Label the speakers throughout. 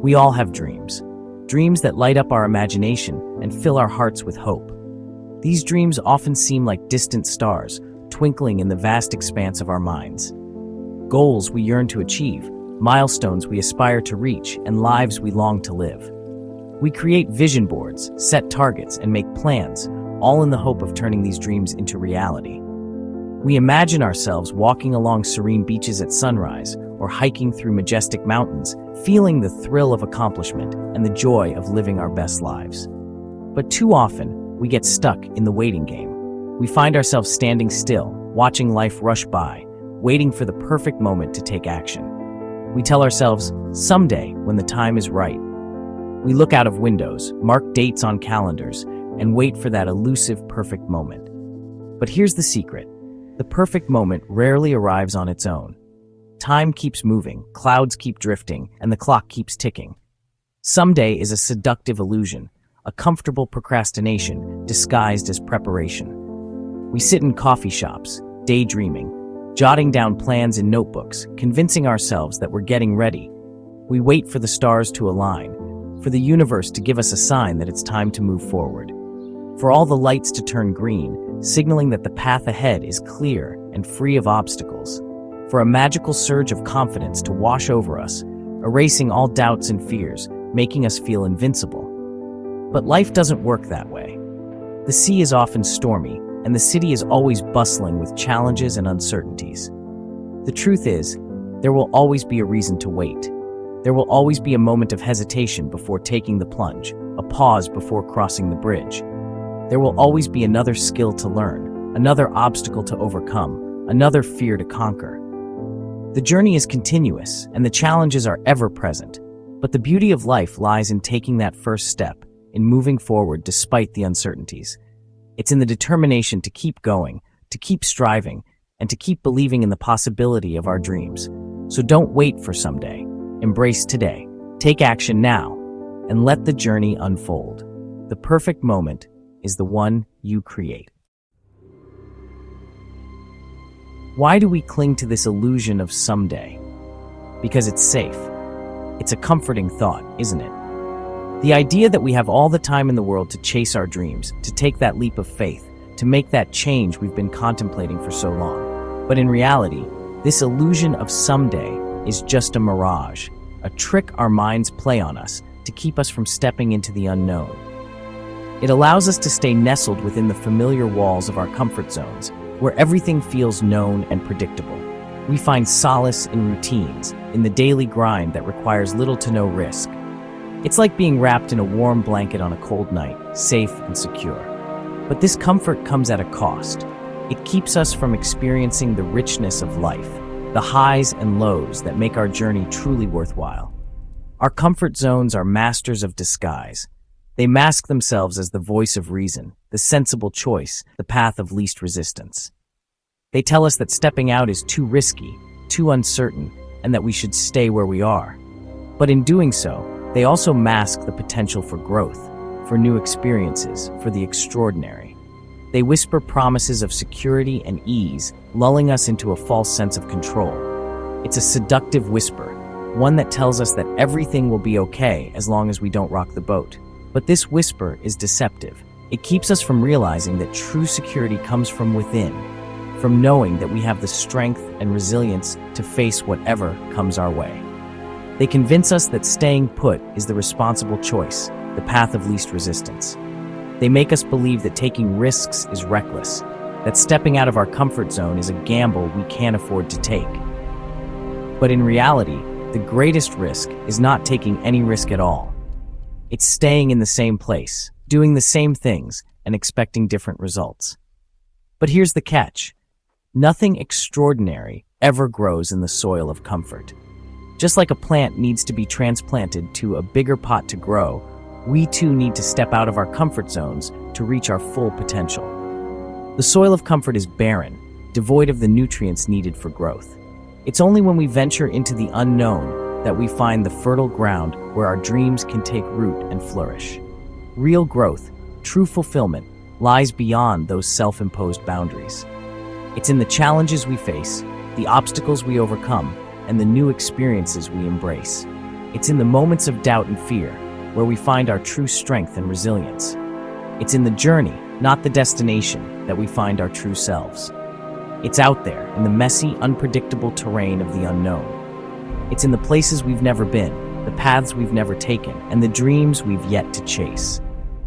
Speaker 1: We all have dreams. Dreams that light up our imagination and fill our hearts with hope. These dreams often seem like distant stars, twinkling in the vast expanse of our minds. Goals we yearn to achieve, milestones we aspire to reach, and lives we long to live. We create vision boards, set targets, and make plans, all in the hope of turning these dreams into reality. We imagine ourselves walking along serene beaches at sunrise or hiking through majestic mountains, feeling the thrill of accomplishment and the joy of living our best lives. But too often, we get stuck in the waiting game. We find ourselves standing still, watching life rush by, waiting for the perfect moment to take action. We tell ourselves, someday, when the time is right. We look out of windows, mark dates on calendars, and wait for that elusive perfect moment. But here's the secret. The perfect moment rarely arrives on its own. Time keeps moving, clouds keep drifting, and the clock keeps ticking. Someday is a seductive illusion, a comfortable procrastination disguised as preparation. We sit in coffee shops, daydreaming, jotting down plans in notebooks, convincing ourselves that we're getting ready. We wait for the stars to align, for the universe to give us a sign that it's time to move forward. For all the lights to turn green, signaling that the path ahead is clear and free of obstacles. For a magical surge of confidence to wash over us, erasing all doubts and fears, making us feel invincible. But life doesn't work that way. The sea is often stormy, and the city is always bustling with challenges and uncertainties. The truth is, there will always be a reason to wait. There will always be a moment of hesitation before taking the plunge, a pause before crossing the bridge. There will always be another skill to learn, another obstacle to overcome, another fear to conquer. The journey is continuous, and the challenges are ever present. But the beauty of life lies in taking that first step, in moving forward despite the uncertainties. It's in the determination to keep going, to keep striving, and to keep believing in the possibility of our dreams. So don't wait for someday. Embrace today. Take action now, and let the journey unfold. The perfect moment is the one you create. Why do we cling to this illusion of someday? Because it's safe. It's a comforting thought, isn't it? The idea that we have all the time in the world to chase our dreams, to take that leap of faith, to make that change we've been contemplating for so long. But in reality, this illusion of someday is just a mirage, a trick our minds play on us to keep us from stepping into the unknown. It allows us to stay nestled within the familiar walls of our comfort zones, where everything feels known and predictable. We find solace in routines, in the daily grind that requires little to no risk. It's like being wrapped in a warm blanket on a cold night, safe and secure. But this comfort comes at a cost. It keeps us from experiencing the richness of life, the highs and lows that make our journey truly worthwhile. Our comfort zones are masters of disguise. They mask themselves as the voice of reason, the sensible choice, the path of least resistance. They tell us that stepping out is too risky, too uncertain, and that we should stay where we are. But in doing so, they also mask the potential for growth, for new experiences, for the extraordinary. They whisper promises of security and ease, lulling us into a false sense of control. It's a seductive whisper, one that tells us that everything will be okay as long as we don't rock the boat. But this whisper is deceptive. It keeps us from realizing that true security comes from within, from knowing that we have the strength and resilience to face whatever comes our way. They convince us that staying put is the responsible choice, the path of least resistance. They make us believe that taking risks is reckless, that stepping out of our comfort zone is a gamble we can't afford to take. But in reality, the greatest risk is not taking any risk at all. It's staying in the same place, doing the same things, and expecting different results. But here's the catch. Nothing extraordinary ever grows in the soil of comfort. Just like a plant needs to be transplanted to a bigger pot to grow, we too need to step out of our comfort zones to reach our full potential. The soil of comfort is barren, devoid of the nutrients needed for growth. It's only when we venture into the unknown that we find the fertile ground where our dreams can take root and flourish. Real growth, true fulfillment, lies beyond those self-imposed boundaries. It's in the challenges we face, the obstacles we overcome, and the new experiences we embrace. It's in the moments of doubt and fear where we find our true strength and resilience. It's in the journey, not the destination, that we find our true selves. It's out there, in the messy, unpredictable terrain of the unknown. It's in the places we've never been, the paths we've never taken, and the dreams we've yet to chase.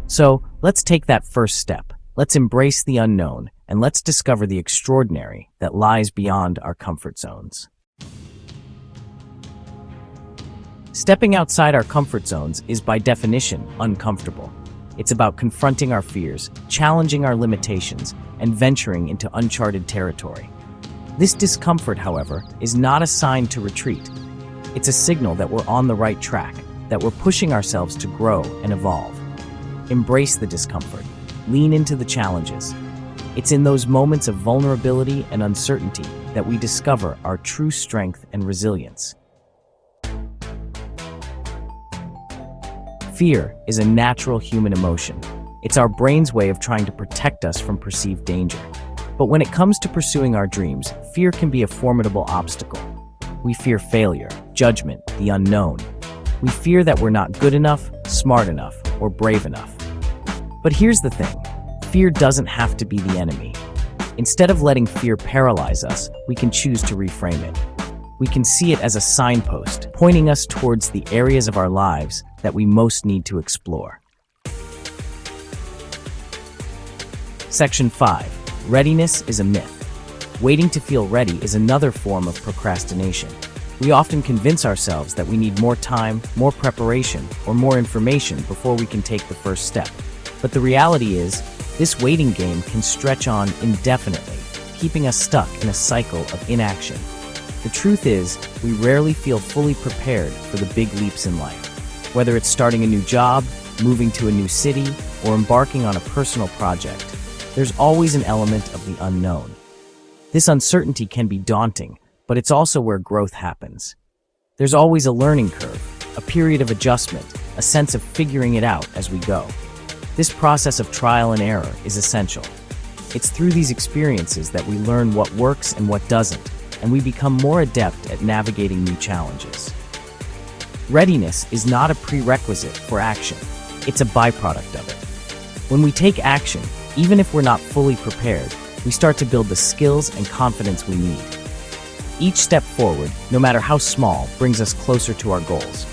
Speaker 1: So, let's take that first step. Let's embrace the unknown, and let's discover the extraordinary that lies beyond our comfort zones. Stepping outside our comfort zones is by definition uncomfortable. It's about confronting our fears, challenging our limitations, and venturing into uncharted territory. This discomfort, however, is not a sign to retreat. It's a signal that we're on the right track, that we're pushing ourselves to grow and evolve. Embrace the discomfort. Lean into the challenges. It's in those moments of vulnerability and uncertainty that we discover our true strength and resilience. Fear is a natural human emotion. It's our brain's way of trying to protect us from perceived danger. But when it comes to pursuing our dreams, fear can be a formidable obstacle. We fear failure, judgment, the unknown. We fear that we're not good enough, smart enough, or brave enough. But here's the thing. Fear doesn't have to be the enemy. Instead of letting fear paralyze us, we can choose to reframe it. We can see it as a signpost, pointing us towards the areas of our lives that we most need to explore. Section 5. Readiness is a myth. Waiting to feel ready is another form of procrastination. We often convince ourselves that we need more time, more preparation, or more information before we can take the first step. But the reality is, this waiting game can stretch on indefinitely, keeping us stuck in a cycle of inaction. The truth is, we rarely feel fully prepared for the big leaps in life. Whether it's starting a new job, moving to a new city, or embarking on a personal project, there's always an element of the unknown. This uncertainty can be daunting, but it's also where growth happens. There's always a learning curve, a period of adjustment, a sense of figuring it out as we go. This process of trial and error is essential. It's through these experiences that we learn what works and what doesn't, and we become more adept at navigating new challenges. Readiness is not a prerequisite for action. It's a byproduct of it. When we take action, even if we're not fully prepared, we start to build the skills and confidence we need. Each step forward, no matter how small, brings us closer to our goals.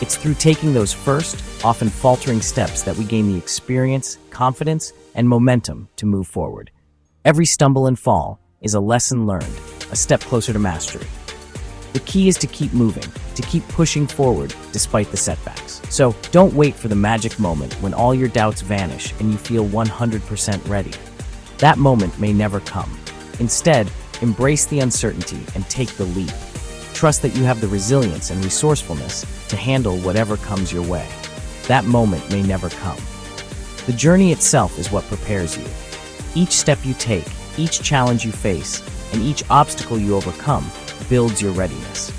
Speaker 1: It's through taking those first, often faltering steps that we gain the experience, confidence, and momentum to move forward. Every stumble and fall is a lesson learned, a step closer to mastery. The key is to keep moving, to keep pushing forward despite the setbacks. So don't wait for the magic moment when all your doubts vanish and you feel 100% ready. That moment may never come. Instead, embrace the uncertainty and take the leap. Trust that you have the resilience and resourcefulness to handle whatever comes your way. That moment may never come. The journey itself is what prepares you. Each step you take, each challenge you face, and each obstacle you overcome builds your readiness.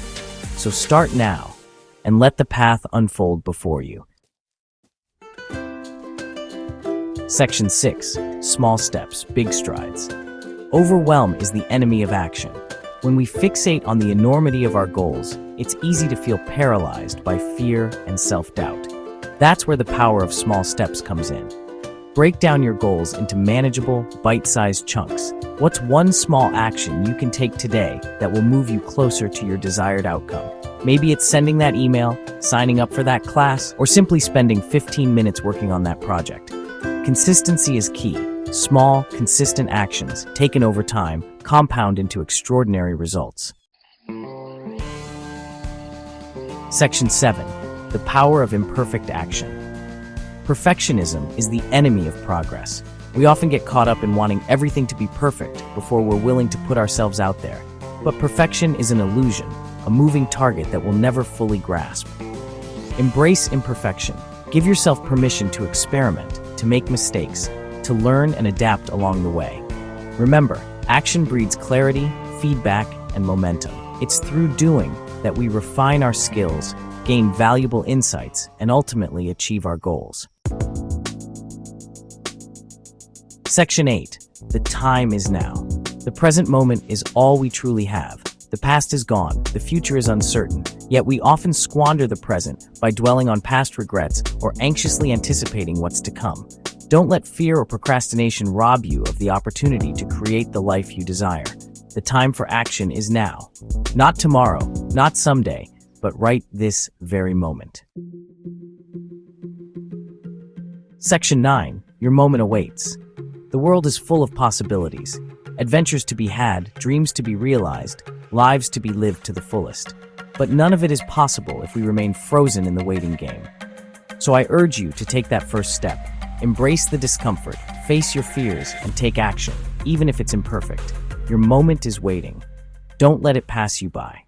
Speaker 1: So start now and let the path unfold before you. Section 6. Small steps, big strides. Overwhelm is the enemy of action. When we fixate on the enormity of our goals, it's easy to feel paralyzed by fear and self-doubt. That's where the power of small steps comes in. Break down your goals into manageable, bite-sized chunks. What's one small action you can take today that will move you closer to your desired outcome? Maybe it's sending that email, signing up for that class, or simply spending 15 minutes working on that project. Consistency is key. Small, consistent actions, taken over time, compound into extraordinary results. Section 7. The power of imperfect action. Perfectionism is the enemy of progress. We often get caught up in wanting everything to be perfect before we're willing to put ourselves out there. But perfection is an illusion, a moving target that we'll never fully grasp. Embrace imperfection. Give yourself permission to experiment, to make mistakes, to learn and adapt along the way. Remember, action breeds clarity, feedback, and momentum. It's through doing that we refine our skills, gain valuable insights, and ultimately achieve our goals. Section 8. The time is now. The present moment is all we truly have. The past is gone, the future is uncertain, yet we often squander the present by dwelling on past regrets or anxiously anticipating what's to come. Don't let fear or procrastination rob you of the opportunity to create the life you desire. The time for action is now. Not tomorrow, not someday, but right this very moment. Section 9. Your moment awaits. The world is full of possibilities. Adventures to be had, dreams to be realized, lives to be lived to the fullest. But none of it is possible if we remain frozen in the waiting game. So I urge you to take that first step. Embrace the discomfort, face your fears, and take action, even if it's imperfect. Your moment is waiting. Don't let it pass you by.